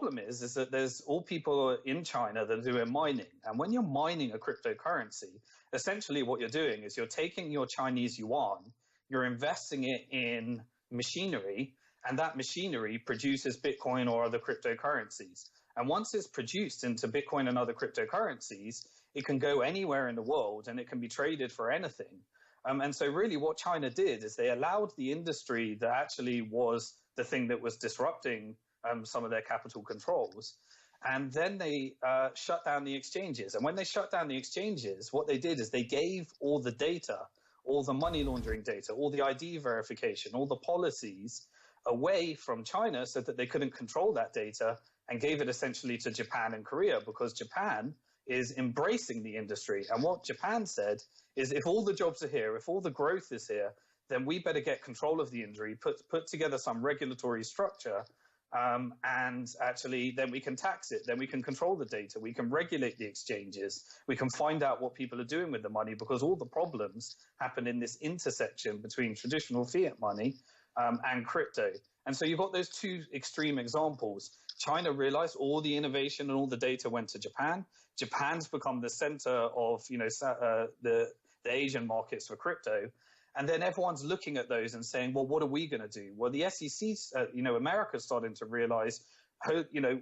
problem is that there's all people in China that are doing mining. And when you're mining a cryptocurrency, essentially what you're doing is you're taking your Chinese yuan, you're investing it in machinery, and that machinery produces Bitcoin or other cryptocurrencies. And once it's produced into Bitcoin and other cryptocurrencies, it can go anywhere in the world and it can be traded for anything. And so really what China did is they allowed the industry that actually was the thing that was disrupting some of their capital controls. And then they shut down the exchanges. And when they shut down the exchanges, what they did is they gave all the data, all the money laundering data, all the ID verification, all the policies away from China so that they couldn't control that data, and gave it essentially to Japan and Korea, because Japan is embracing the industry. And what Japan said is, if all the jobs are here, if all the growth is here, then we better get control of the industry, put together some regulatory structure, and actually then we can tax it, then we can control the data, we can regulate the exchanges, we can find out what people are doing with the money, because all the problems happen in this intersection between traditional fiat money and crypto. And so you've got those two extreme examples. China realized all the innovation and all the data went to Japan. Japan's become the center of, the Asian markets for crypto. And then everyone's looking at those and saying, well, what are we going to do? Well, the SEC, America's starting to realize,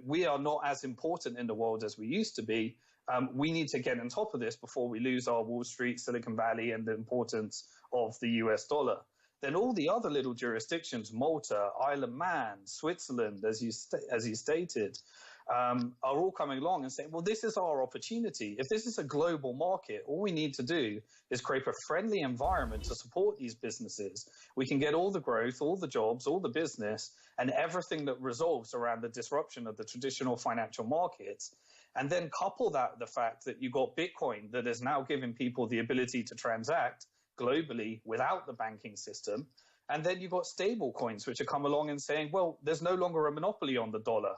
we are not as important in the world as we used to be. We need to get on top of this before we lose our Wall Street, Silicon Valley, and the importance of the US dollar. Then all the other little jurisdictions, Malta, Isle of Man, Switzerland, as you stated, are all coming along and saying, well, this is our opportunity. If this is a global market, all we need to do is create a friendly environment to support these businesses. We can get all the growth, all the jobs, all the business, and everything that resolves around the disruption of the traditional financial markets. And then couple that with the fact that you've got Bitcoin that is now giving people the ability to transact globally without the banking system. And then you've got stable coins, which are come along and saying, well, there's no longer a monopoly on the dollar.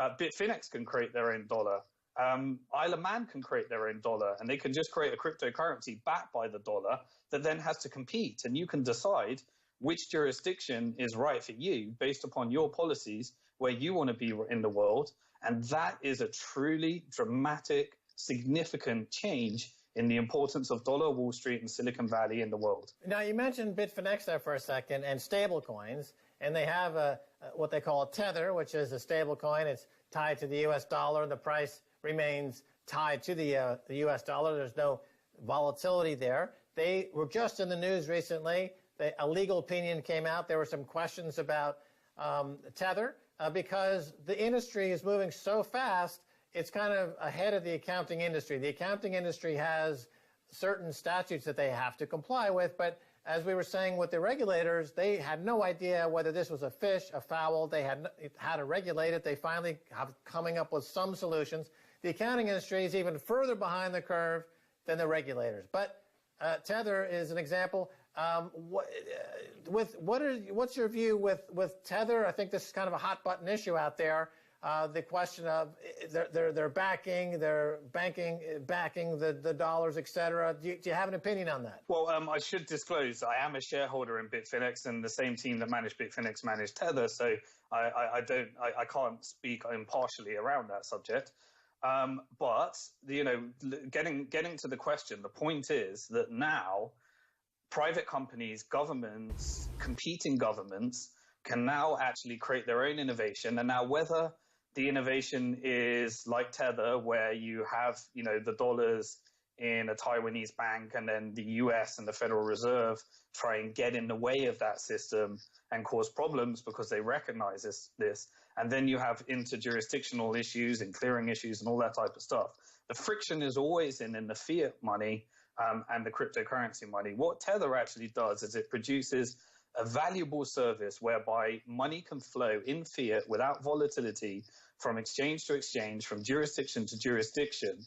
Bitfinex can create their own dollar. Isle of Man can create their own dollar, and they can just create a cryptocurrency backed by the dollar that then has to compete. And you can decide which jurisdiction is right for you based upon your policies, where you want to be in the world. And that is a truly dramatic, significant change in the importance of dollar, Wall Street, and Silicon Valley in the world. Now, you mentioned Bitfinex there for a second, and stable coins, and they have what they call a tether, which is a stable coin. It's tied to the U.S. dollar. The price remains tied to the U.S. dollar. There's no volatility there. They were just in the news recently. A legal opinion came out. There were some questions about tether because the industry is moving so fast. It's kind of ahead of the accounting industry. The accounting industry has certain statutes that they have to comply with, but as we were saying with the regulators, they had no idea whether this was a fish, a fowl. They had how to regulate it. They finally have coming up with some solutions. The accounting industry is even further behind the curve than the regulators. But Tether is an example. What's your view with Tether? I think this is kind of a hot button issue out there. The question of they're backing the dollars, et cetera. Do you have an opinion on that? Well, I should disclose I am a shareholder in Bitfinex, and the same team that managed Bitfinex managed Tether, so I can't speak impartially around that subject. But getting to the question, the point is that now private companies, governments, competing governments can now actually create their own innovation, and now whether the innovation is like Tether, where you have, the dollars in a Taiwanese bank and then the US and the Federal Reserve try and get in the way of that system and cause problems because they recognize this. And then you have interjurisdictional issues and clearing issues and all that type of stuff. The friction is always in the fiat money and the cryptocurrency money. What Tether actually does is it produces a valuable service whereby money can flow in fiat without volatility from exchange to exchange, from jurisdiction to jurisdiction.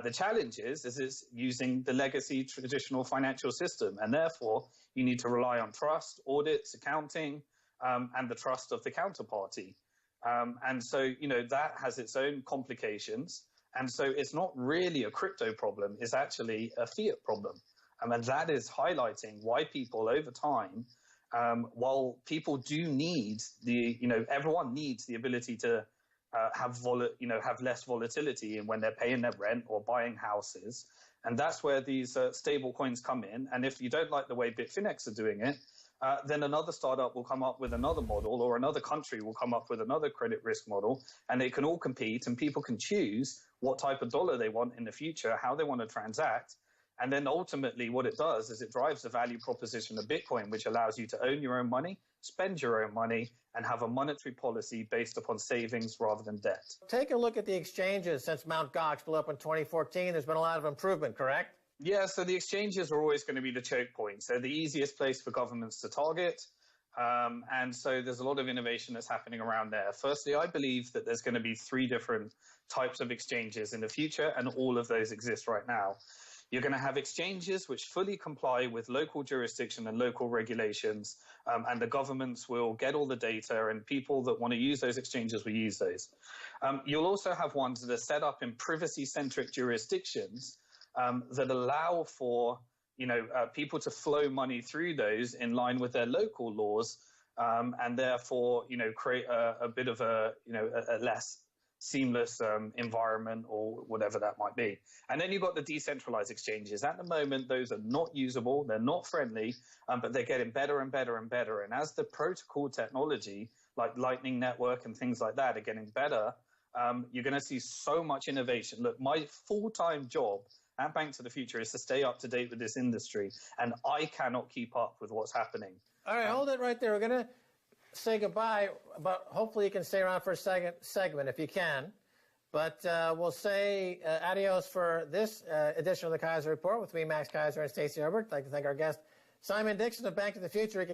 The challenge is it's using the legacy traditional financial system, and therefore you need to rely on trust, audits, accounting, and the trust of the counterparty. And so, that has its own complications. And so it's not really a crypto problem, it's actually a fiat problem. And that is highlighting why people over time, while people do need everyone needs the ability to have less volatility in when they're paying their rent or buying houses. And that's where these stable coins come in. And if you don't like the way Bitfinex are doing it, then another startup will come up with another model, or another country will come up with another credit risk model, and they can all compete, and people can choose what type of dollar they want in the future, how they want to transact. And then ultimately what it does is it drives the value proposition of Bitcoin, which allows you to own your own money, spend your own money, and have a monetary policy based upon savings rather than debt. Take a look at the exchanges since Mt. Gox blew up in 2014. There's been a lot of improvement, correct? Yeah, so the exchanges are always going to be the choke points. They're the easiest place for governments to target. And so there's a lot of innovation that's happening around there. Firstly, I believe that there's going to be 3 different types of exchanges in the future, and all of those exist right now. You're going to have exchanges which fully comply with local jurisdiction and local regulations, and the governments will get all the data, and people that want to use those exchanges will use those. You'll also have ones that are set up in privacy-centric jurisdictions that allow for people to flow money through those in line with their local laws, and therefore create a bit of a less seamless environment, or whatever that might be. And then you've got the decentralized exchanges. At the moment, those are not usable, they're not friendly, but they're getting better and better and better. And as the protocol technology, like Lightning Network and things like that, are getting better, you're going to see so much innovation. Look, my full-time job at Bank to the Future is to stay up to date with this industry, and I cannot keep up with what's happening. All right, hold it right there. We're going to say goodbye, but hopefully you can stay around for a second segment if you can. But we'll say adios for this edition of the Keiser Report with me, Max Keiser, and Stacey Herbert. I'd like to thank our guest, Simon Dixon of Bank of the Future.